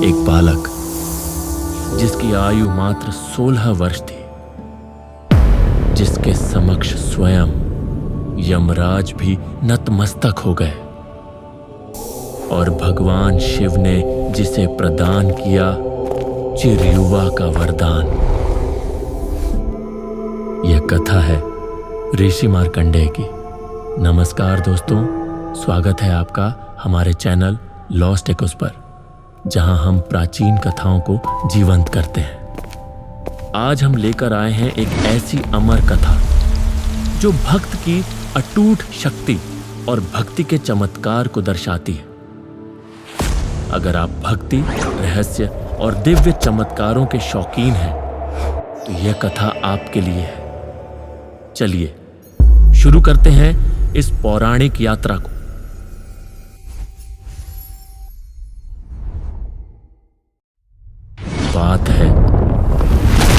एक बालक जिसकी आयु मात्र 16 वर्ष थी, जिसके समक्ष स्वयं यमराज भी नतमस्तक हो गए और भगवान शिव ने जिसे प्रदान किया चिरयुवा का वरदान। यह कथा है ऋषि मार्कंडेय की। नमस्कार दोस्तों, स्वागत है आपका हमारे चैनल लॉस्ट एक्स पर, जहां हम प्राचीन कथाओं को जीवंत करते हैं। आज हम लेकर आए हैं एक ऐसी अमर कथा जो भक्त की अटूट शक्ति और भक्ति के चमत्कार को दर्शाती है। अगर आप भक्ति, रहस्य और दिव्य चमत्कारों के शौकीन हैं तो यह कथा आपके लिए है। चलिए शुरू करते हैं इस पौराणिक यात्रा को। बात है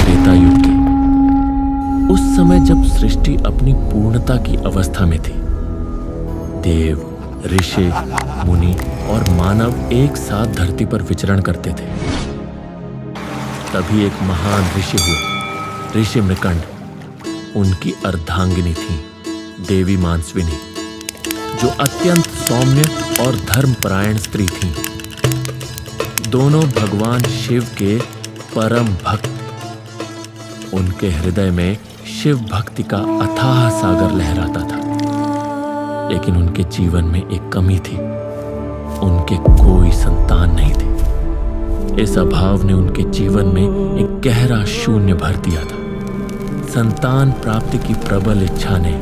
त्रेता युग की। उस समय जब सृष्टि अपनी पूर्णता की अवस्था में थी, देव, ऋषि, मुनि और मानव एक साथ धरती पर विचरण करते थे। तभी एक महान ऋषि हुए, ऋषि मृकंड। उनकी अर्धांगिनी थी देवी मानस्विनी, जो अत्यंत सौम्य और धर्मपरायण स्त्री थी। दोनों भगवान शिव के परम भक्त। उनके हृदय में शिव भक्ति का अथाह सागर लहराता था, लेकिन उनके जीवन में एक कमी थी। उनके कोई संतान नहीं थे। इस अभाव ने उनके जीवन में एक गहरा शून्य भर दिया था। संतान प्राप्ति की प्रबल इच्छा ने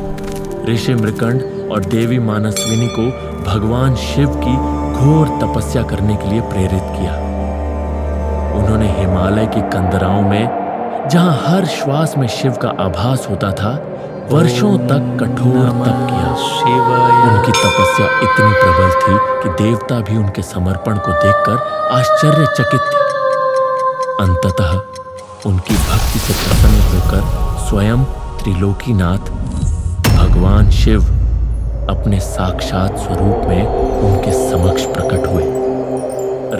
ऋषि मृकंड और देवी मानस्विनी को भगवान शिव की घोर तपस्या करने के लिए प्रेरित किया। उन्होंने हिमालय की कंदराओं में, जहां हर श्वास में शिव का आभास होता था, वर्षों तक कठोर तप किया। उनकी तपस्या इतनी प्रबल थी कि देवता भी उनके समर्पण को देखकर आश्चर्यचकित थे। अंततः उनकी भक्ति से प्रसन्न होकर स्वयं त्रिलोकीनाथ भगवान शिव अपने साक्षात स्वरूप में उनके समक्ष प्रकट हुए।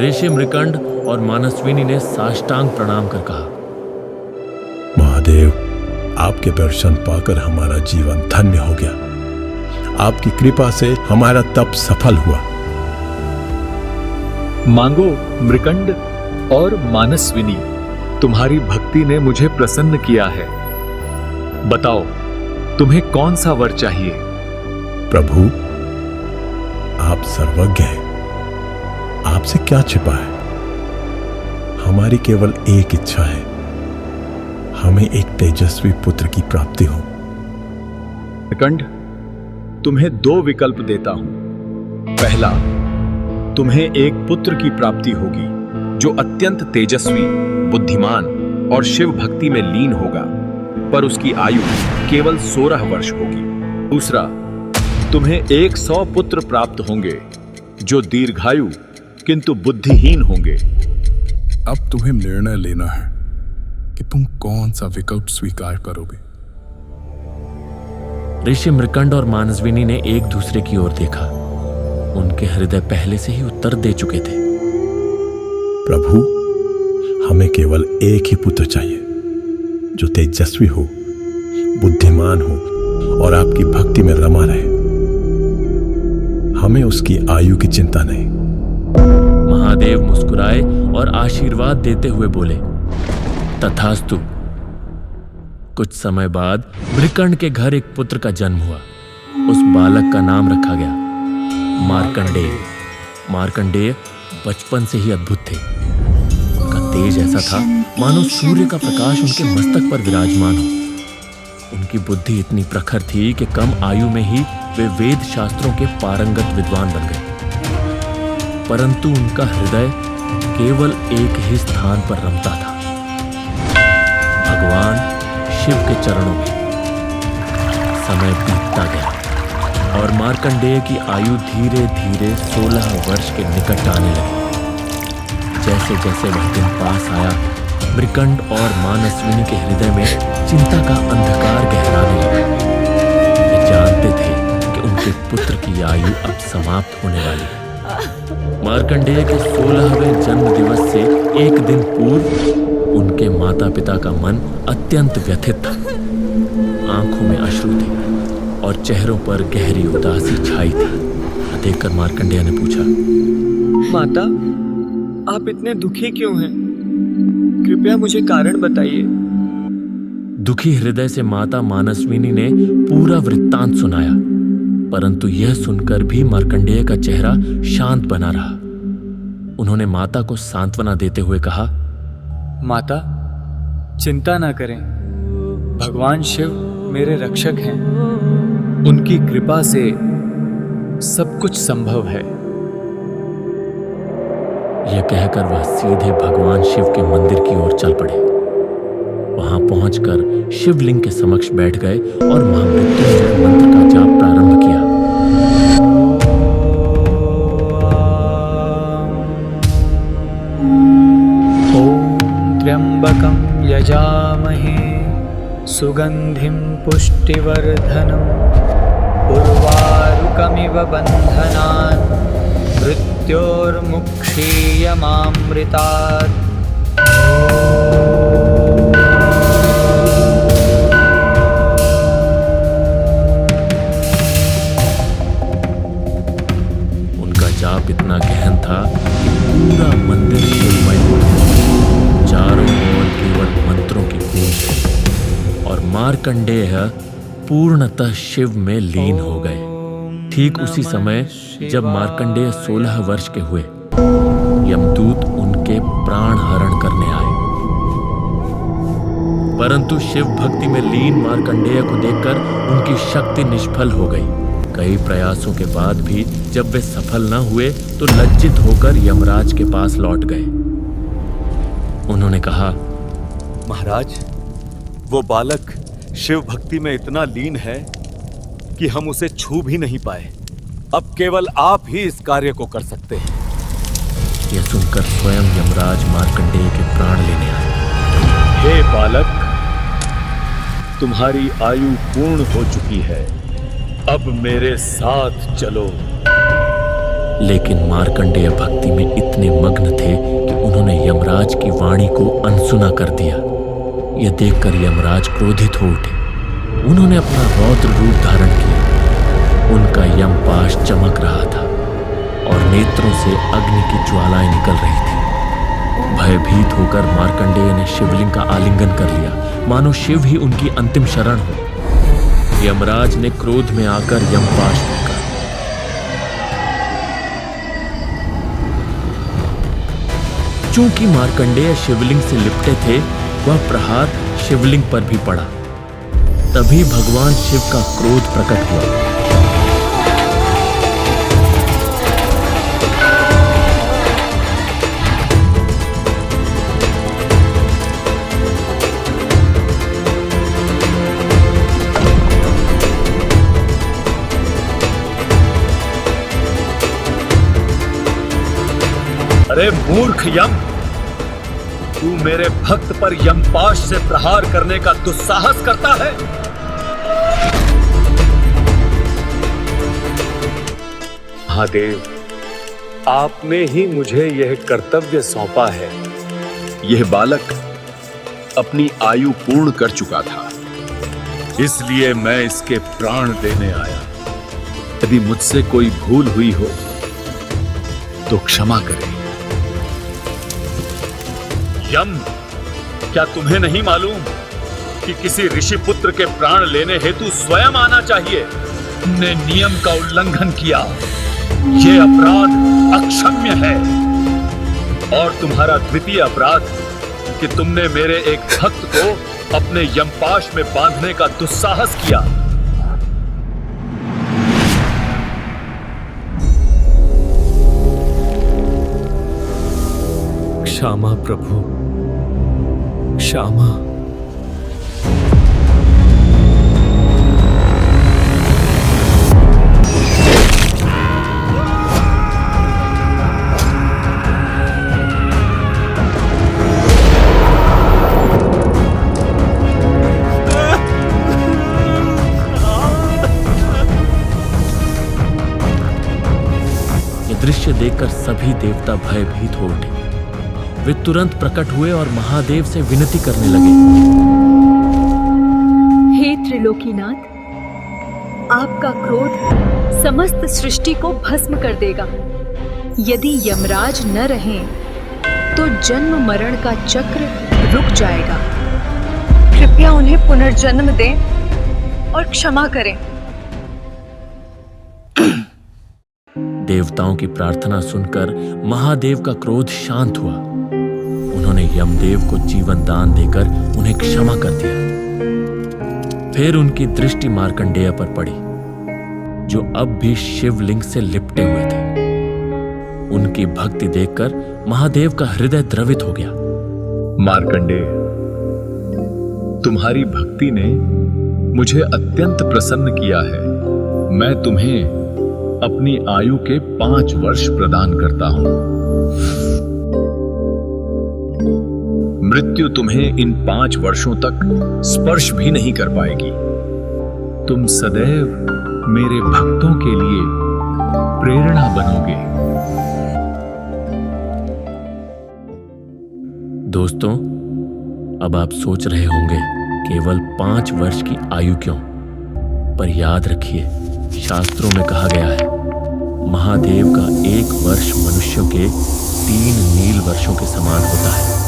ऋषि मृकंड और मानस्विनी ने साष्टांग प्रणाम कर कहा, महादेव, आपके दर्शन पाकर हमारा जीवन धन्य हो गया। आपकी कृपा से हमारा तप सफल हुआ। मांगो मृकंड और मानस्विनी, तुम्हारी भक्ति ने मुझे प्रसन्न किया है। बताओ, तुम्हें कौन सा वर चाहिए? प्रभु, आप सर्वज्ञ हैं। आपसे क्या छिपा है? हमारी केवल एक इच्छा है, हमें एक तेजस्वी पुत्र की प्राप्ति हो। मृकंड, तुम्हें 2 विकल्प देता हूं। पहला, तुम्हें एक पुत्र की प्राप्ति होगी जो अत्यंत तेजस्वी, बुद्धिमान और शिव भक्ति में लीन होगा, पर उसकी आयु केवल 16 वर्ष होगी। दूसरा, तुम्हें 100 पुत्र प्राप्त होंगे जो दीर्घायु किंतु बुद्धिहीन होंगे। अब तुम्हें निर्णय लेना है कि तुम कौन सा विकल्प स्वीकार करोगे। ऋषि मृकंड और मानस्विनी ने एक दूसरे की ओर देखा। उनके हृदय पहले से ही उत्तर दे चुके थे। प्रभु, हमें केवल एक ही पुत्र चाहिए जो तेजस्वी हो, बुद्धिमान हो और आपकी भक्ति में रमा रहे। हमें उसकी आयु की चिंता नहीं। महादेव मुस्कुराए और आशीर्वाद देते हुए बोले, तथास्तु। कुछ समय बाद मृकंड के घर एक पुत्र का जन्म हुआ। उस बालक का नाम रखा गया मार्कंडेय। मार्कंडेय बचपन से ही अद्भुत थे। उनका तेज ऐसा था मानो सूर्य का प्रकाश उनके मस्तक पर विराजमान हो। उनकी बुद्धि इतनी प्रखर थी कि कम आयु में ही वे वेद शास्त्रों के पारंगत विद्वान बन गए। परंतु उनका हृदय केवल एक ही स्थान पर रमता था, भगवान शिव के चरणों में। समय बीतता गया और मार्कंडेय की आयु धीरे धीरे 16 वर्ष के निकट आने लगी। जैसे जैसे वह दिन पास आया, मृकंड और मानस्विनी के हृदय में चिंता का अंधकार गहराने लगा। वे जानते थे कि उनके पुत्र की की आयु अब समाप्त होने वाली है। मार्कंडेय के 16वें जन्म दिवस से एक दिन पूर्व उनके माता पिता का मन अत्यंत व्यथित था। आंखों में अश्रु थे और चेहरों पर गहरी उदासी छाई थी। देखकर मार्कंडेय ने पूछा, माता, आप इतने दुखी क्यों हैं? कृपया मुझे कारण बताइए। दुखी हृदय से माता मानसविनी ने पूरा वृत्तांत सुनाया, परंतु यह सुनकर भी मार्कंडेय का चेहरा शांत बना रहा। उन्होंने माता को सांत्वना देते हुए कहा, माता, चिंता ना करें। भगवान शिव मेरे रक्षक हैं। उनकी कृपा से सब कुछ संभव है। यह कहकर वह सीधे भगवान शिव के मंदिर की ओर चल पड़े। वहां पहुंचकर शिवलिंग के समक्ष बैठ गए और महामृत्युंजय मंत्र का जाप प्रारंभ किया। ओम त्र्यंबकं यजामहे सुगंधिं पुष्टिवर्धनम् उर्वारुकमिव बन्धनान् मृत्योर्मुक्षीयमामृतात्। उनका जाप इतना गहन था कि पूरा मंदिर शिवमय हो गया। चारों ओर केवल मंत्रों की गूंज थी और मार्कंडेय पूर्णतः शिव में लीन हो गए। ठीक उसी समय जब मार्कंडेय 16 वर्ष के हुए, यमदूत उनके प्राण हरण करने आए। परंतु शिव भक्ति में लीन मार्कंडेय को देखकर उनकी शक्ति निष्फल हो गई। कई प्रयासों के बाद भी जब वे सफल न हुए तो लज्जित होकर यमराज के पास लौट गए। उन्होंने कहा, महाराज, वो बालक शिव भक्ति में इतना लीन है कि हम उसे छू भी नहीं पाए। अब केवल आप ही इस कार्य को कर सकते हैं। यह सुनकर स्वयं यमराज मार्कंडेय के प्राण लेने आए। हे बालक, तुम्हारी आयु पूर्ण हो चुकी है, अब मेरे साथ चलो। लेकिन मार्कंडेय भक्ति में इतने मग्न थे कि उन्होंने यमराज की वाणी को अनसुना कर दिया। यह देखकर यमराज क्रोधित हो उठे। उन्होंने अपना रौद्र रूप धारण किया। उनका यमपाश चमक रहा था और नेत्रों से अग्नि की ज्वालाएं निकल रही थी। भयभीत होकर मार्कंडेय ने शिवलिंग का आलिंगन कर लिया, मानो शिव ही उनकी अंतिम शरण हो। यमराज ने क्रोध में आकर यमपाश फेंका। चूंकि मार्कंडेय शिवलिंग से लिपटे थे, वह प्रहार शिवलिंग पर भी पड़ा। तभी भगवान शिव का क्रोध प्रकट हुआ। अरे मूर्ख यम, तू मेरे भक्त पर यमपाश से प्रहार करने का दुस्साहस करता है। महादेव, आपने ही मुझे यह कर्तव्य सौंपा है। यह बालक अपनी आयु पूर्ण कर चुका था, इसलिए मैं इसके प्राण देने आया। यदि मुझसे कोई भूल हुई हो तो क्षमा करें। यम, क्या तुम्हें नहीं मालूम कि किसी ऋषि पुत्र के प्राण लेने हेतु स्वयं आना चाहिए? तुमने नियम का उल्लंघन किया। यह अपराध अक्षम्य है। और तुम्हारा द्वितीय अपराध कि तुमने मेरे एक भक्त को अपने यमपाश में बांधने का दुस्साहस किया। क्षमा प्रभु, क्षमा। दृश्य देखकर सभी देवता भयभीत हो उठे। वे तुरंत प्रकट हुए और महादेव से विनती करने लगे। हे त्रिलोकीनाथ, आपका क्रोध समस्त सृष्टि को भस्म कर देगा। यदि यमराज न रहें तो जन्म मरण का चक्र रुक जाएगा। कृपया उन्हें पुनर्जन्म दें और क्षमा करें। देवताओं की प्रार्थना सुनकर महादेव का क्रोध शांत हुआ। उन्होंने यमदेव को जीवन दान देकर उन्हें क्षमा कर दिया। फिर उनकी दृष्टि मार्कंडेय पर पड़ी, जो अब भी शिवलिंग से लिपटे हुए थे। उनकी भक्ति देखकर महादेव का हृदय द्रवित हो गया। मार्कंडेय, तुम्हारी भक्ति ने मुझे अत्यंत प्रसन्न किया है। मैं तुम्हें अपनी आयु के 5 वर्ष प्रदान करता हूं। मृत्यु तुम्हें इन 5 वर्षों तक स्पर्श भी नहीं कर पाएगी। तुम सदैव मेरे भक्तों के लिए प्रेरणा बनोगे। दोस्तों, अब आप सोच रहे होंगे केवल 5 वर्ष की आयु क्यों? पर याद रखिए, शास्त्रों में कहा गया है, महादेव का 1 वर्ष मनुष्यों के 3 नील वर्षों के समान होता है।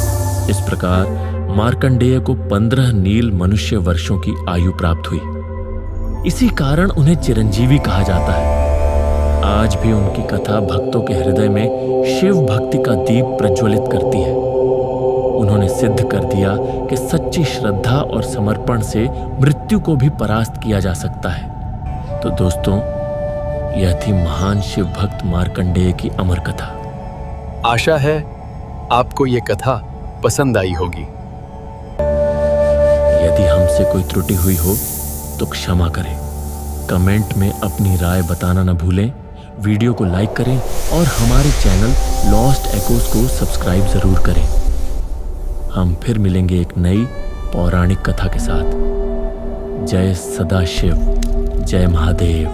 इस प्रकार मार्कंडेय को 15 नील मनुष्य वर्षों की आयु प्राप्त हुई। इसी कारण उन्हें चिरंजीवी कहा जाता है। आज भी उनकी कथा भक्तों के हृदय में शिव भक्ति का दीप प्रज्वलित करती है। उन्होंने सिद्ध कर दिया कि सच्ची श्रद्धा और समर्पण से मृत्यु को भी परास्त किया जा सकता है। तो दोस्तों, यह थी महान शिव भक्त मार्कंडेय की अमर कथा। आशा है आपको ये कथा पसंद आई होगी। यदि हमसे कोई त्रुटि हुई हो तो क्षमा करें। कमेंट में अपनी राय बताना न भूलें। वीडियो को लाइक करें और हमारे चैनल लॉस्ट एकोस को सब्सक्राइब जरूर करें। हम फिर मिलेंगे एक नई पौराणिक कथा के साथ। जय सदाशिव, जय महादेव।